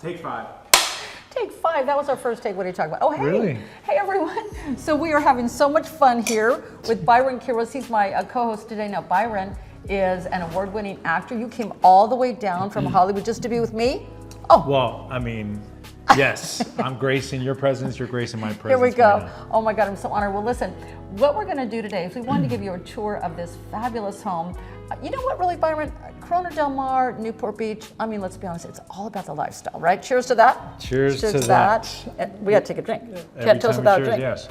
Take 5. Take 5. That was our first take. What are you talking about? Oh, hey. Really? Hey, everyone. So we are having so much fun here with Byron Quiros. He's my co-host today. Now, Byron is an award-winning actor. You came all the way down from Hollywood just to be with me? Oh. Well, I mean, yes, I'm gracing your presence, you're gracing my presence. Here we go. Right. Oh my God, I'm so honored. Well, listen, what we're gonna do today is we wanted to give you a tour of this fabulous home. You know what, really, Byron? Corona Del Mar, Newport Beach, I mean, let's be honest, it's all about the lifestyle, right? Cheers to that. Cheers to that. And we gotta take a drink. Every Can't toast time we without a cheers, drink. yes.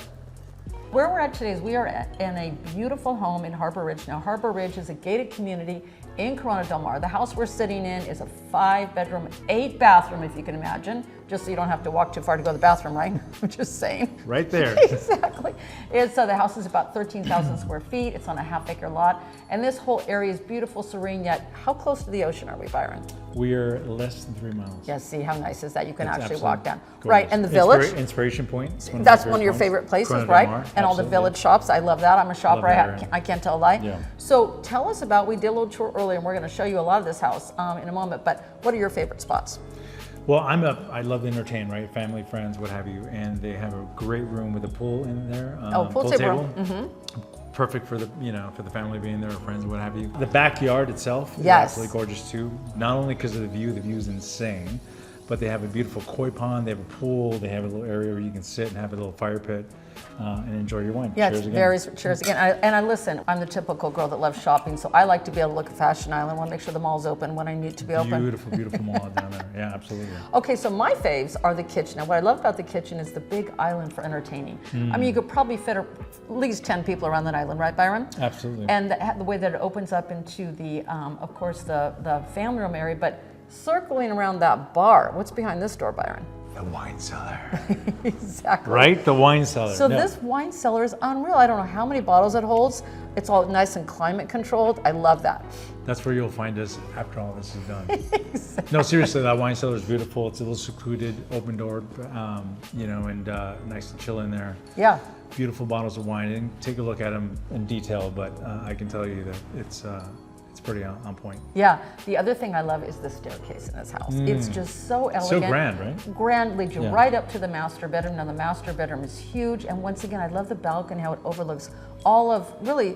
Where we're at today is we are in a beautiful home in Harbor Ridge. Now, Harbor Ridge is a gated community in Corona Del Mar. The house we're sitting in is a 5-bedroom, 8-bathroom, if you can imagine, just so you don't have to walk too far to go to the bathroom, right? I'm just saying. Right there. Exactly. It's the house is about 13,000 square feet. It's on a half-acre lot, and this whole area is beautiful, serene. Yet, how close to the ocean are we, Byron? We are less than 3 miles. Yeah. See how nice is that? You can It's actually absolutely walk down. gorgeous. Right, and the village. Inspiration Point. That's one of your favorite places, Corona Del right? Mar, And all the absolutely. village shops. I love that. I'm a shopper. Love that area. I can't tell a lie. Yeah. So tell us about. We did a little tour earlier, and we're going to show you a lot of this house in a moment. But what are your favorite spots? Well, I love to entertain, right? Family, friends, what have you. And they have a great room with a pool in there. Pool table. Mm-hmm. Perfect for the, for the family being there, or friends, what have you. The backyard itself is Yes. absolutely gorgeous too. Not only because of the view is insane, but they have a beautiful koi pond, they have a pool, they have a little area where you can sit and have a little fire pit and enjoy your wine. Yeah, Cheers it's again. very cheers again. I listen. I'm the typical girl that loves shopping, so I like to be able to look at Fashion Island. Want to make sure the mall's open when I need to be open. Beautiful, beautiful mall down there. Yeah, absolutely. Okay, so my faves are the kitchen. And what I love about the kitchen is the big island for entertaining. I mean, you could probably fit at least 10 people around that island, right, Byron? Absolutely. And the way that it opens up into the, of course, the family room area, but circling around that bar. What's behind this door, Byron? The wine cellar. Exactly. Right? The wine cellar. So No. this wine cellar is unreal. I don't know how many bottles it holds. It's all nice and climate controlled. I love that. That's where you'll find us after all this is done. Exactly. No, seriously, that wine cellar is beautiful. It's a little secluded, open door, and nice to chill in there. Yeah. Beautiful bottles of wine. I didn't take a look at them in detail, but I can tell you that it's pretty on point. Yeah. The other thing I love is the staircase in this house. It's just so elegant. So grand, right? Grand, leads you Yeah. right up to the master bedroom. Now the master bedroom is huge, and once again, I love the balcony, how it overlooks all of really.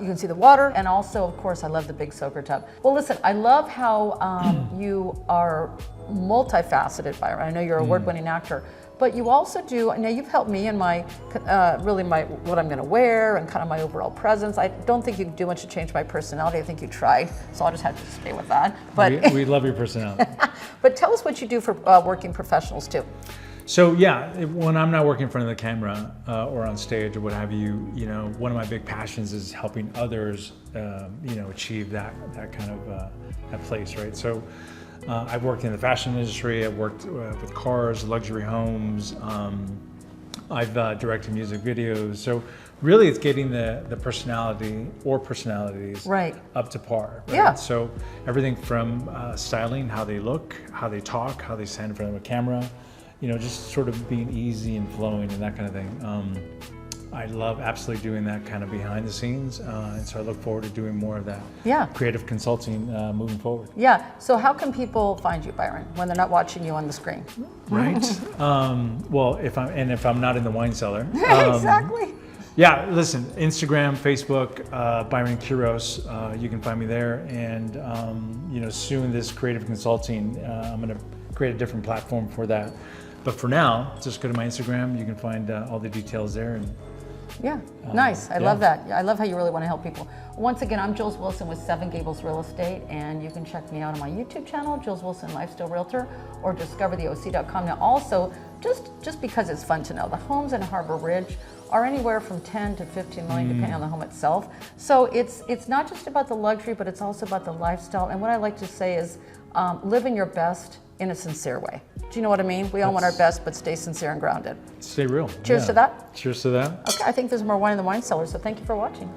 You can see the water, and also, of course, I love the big soaker tub. Well, listen, I love how you are multifaceted, Byron. I know you're a award-winning actor, but you also do. Now, you've helped me in my what I'm going to wear and kind of my overall presence. I don't think you do much to change my personality. I think you tried, so I'll just have to stay with that. But We love your personality. but tell us what you do for working professionals too. So yeah, when I'm not working in front of the camera or on stage or what have you, one of my big passions is helping others, achieve that kind of that place, right? So I've worked in the fashion industry. I've worked with cars, luxury homes. I've directed music videos. So really, it's getting the personality or personalities Right. up to par. Right? Yeah. So everything from styling, how they look, how they talk, how they stand in front of a camera. Just sort of being easy and flowing and that kind of thing. I love absolutely doing that kind of behind the scenes, and so I look forward to doing more of that. Yeah. Creative consulting moving forward. Yeah. So how can people find you, Byron, when they're not watching you on the screen? Right. Well, if I'm not in the wine cellar. Exactly. Yeah. Listen, Instagram, Facebook, Byron Quiros. You can find me there, and soon this creative consulting. I'm going to create a different platform for that. But for now, just go to my Instagram. You can find all the details there. And Yeah, nice. I yeah. love that. I love how you really want to help people. Once again, I'm Jules Wilson with Seven Gables Real Estate, and you can check me out on my YouTube channel, Jules Wilson Lifestyle Realtor, or discovertheoc.com. Now also, just because it's fun to know, the homes in Harbor Ridge are anywhere from 10 to 15 million, depending on the home itself. So it's not just about the luxury, but it's also about the lifestyle. And what I like to say is living your best in a sincere way. Do you know what I mean? We all want our best, but stay sincere and grounded. Stay real. Cheers to that. Cheers to that. Okay, I think there's more wine in the wine cellar, so thank you for watching.